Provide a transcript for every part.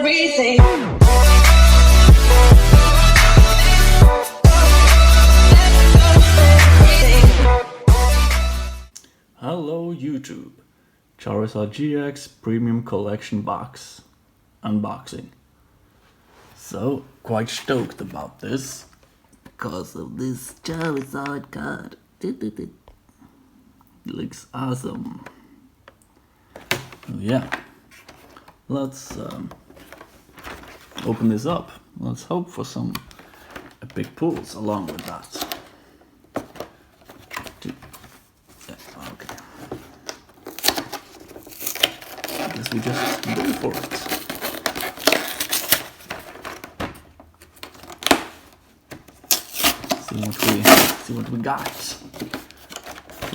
everything. Hello YouTube, Charizard GX Premium Collection Box unboxing. So, quite stoked about this because of this Charizard card. It looks awesome. Yeah, let's open this up. Let's hope for some epic pulls along with that. Okay. I guess we just go for it. See what we got. See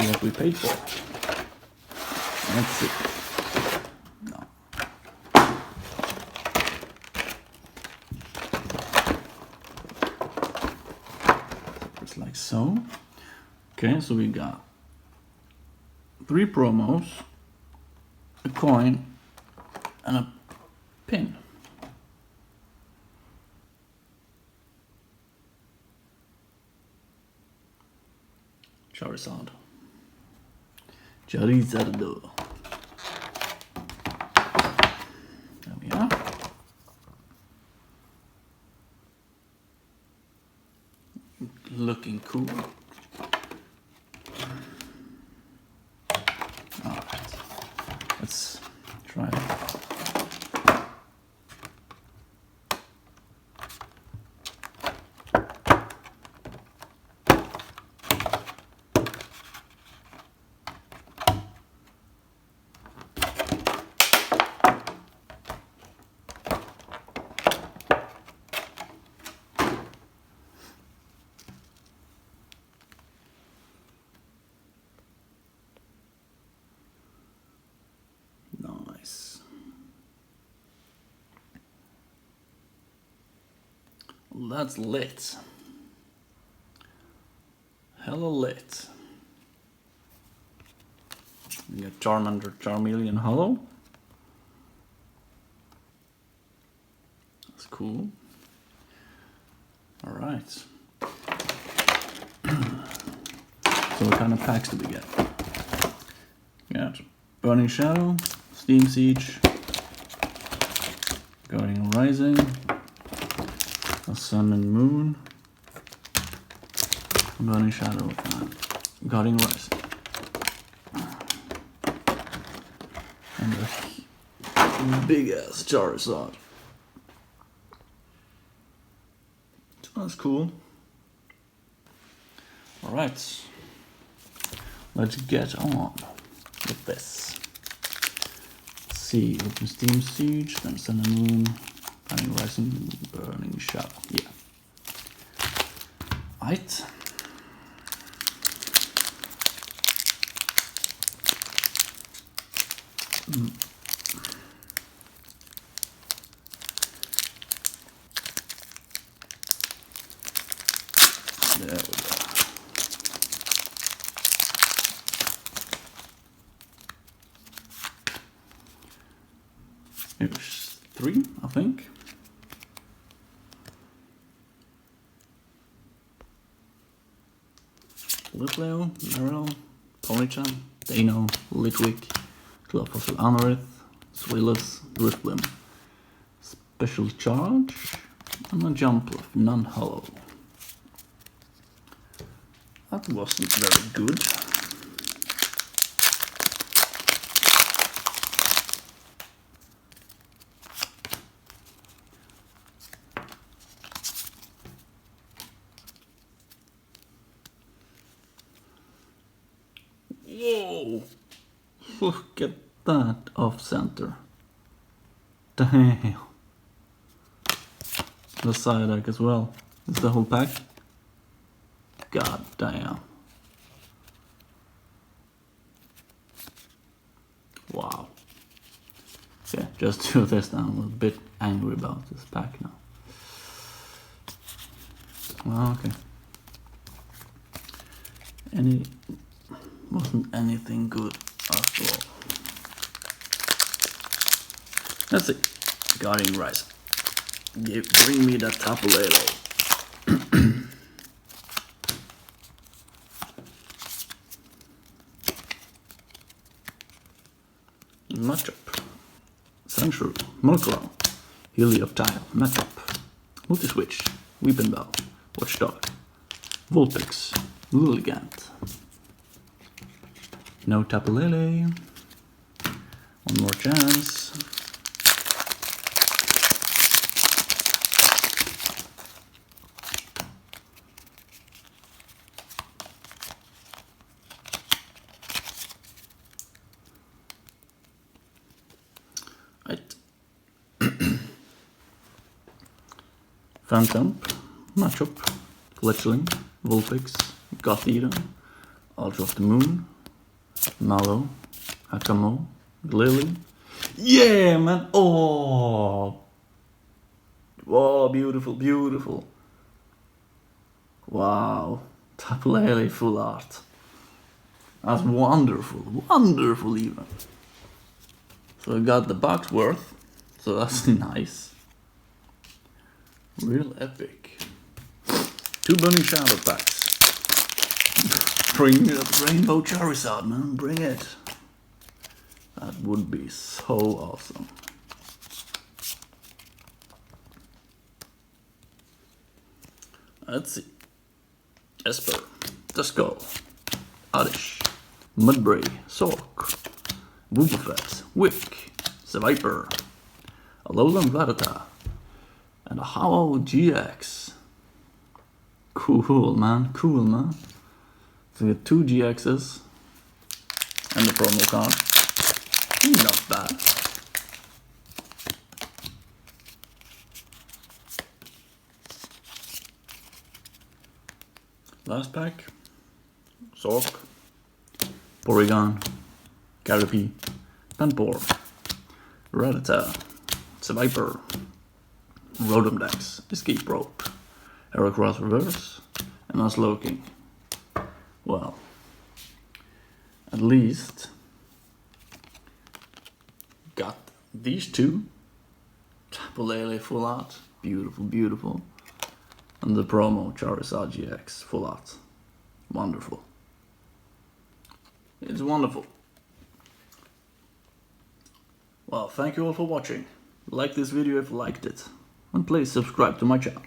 what we paid for. Let's see. No. It's like so. Okay, so we got 3 promos, a coin, and a pin. Charizard. Charizard. There we are. Looking cool. Alright. Let's try it. Nice. That's lit. Hella lit. We got Charmander, Charmeleon Hollow. That's cool. Alright. So what kind of packs do we get? We got Burning Shadow, Steam Siege, Guardian Rising, a Sun and Moon, Burning Shadow, and Guardian Rising. And a big ass Charizard. So that's cool. Alright, let's get on with this. Let's see, open Steam Siege, then Sun and Moon, Guardian Rising, Burning Shadow. Yeah. Right. There we go. Here's 3, I think. Litleo, Meryl, Ponychan, Dano, Litwick, Clefossil Anorith, Swillis, Drifblim. Special Charge, and a Jumpluff, non-hollow. That wasn't very good. Whoa! Look at that off center. Damn. The side deck as well. Is the whole pack? God damn. Wow. Yeah, just do this now. I'm a bit angry about this pack now. Well, okay. Wasn't anything good after all. Let's see. Guardian Rise. Bring me that Tapu Lele. Matchup. Central, Murkrow, Helioptile, Matchup, Multiswitch, Weepinbell, Watchdog, Vulpix, Lilligant. No Tapu Lele. One more chance. Right. Phantom, Matchup, Fletchling, Vulpix, Gothita, Ultra of the Moon, Mallow, Hakamo, Lily. Yeah, man! Oh! Oh, beautiful, beautiful. Wow. Tapu Lele full art. That's wonderful, wonderful even. So I got the box worth, so that's nice. Real epic. 2 Burning Shadow packs. Bring that Rainbow Charizard, man, bring it. That would be so awesome. Let's see. Esper, Duskull, Oddish, Mudbray, Sork, Wooperfest, Wick, Seviper, Alolan Rattata, and a Charizard GX. Cool, man. Cool, man. So we get 2 GXs and the promo card. Not bad. Last pack. Sork, Porygon, Caterpie, Panpour, Rattata, Seviper, Rotom Dex, Escape Rope, Heracross Reverse, and Slowking. Well, at least got these 2. Tapu Lele full art, beautiful, beautiful. And the promo Charizard GX full art, wonderful. It's wonderful. Well, thank you all for watching. Like this video if you liked it, and please subscribe to my channel.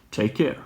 Take care.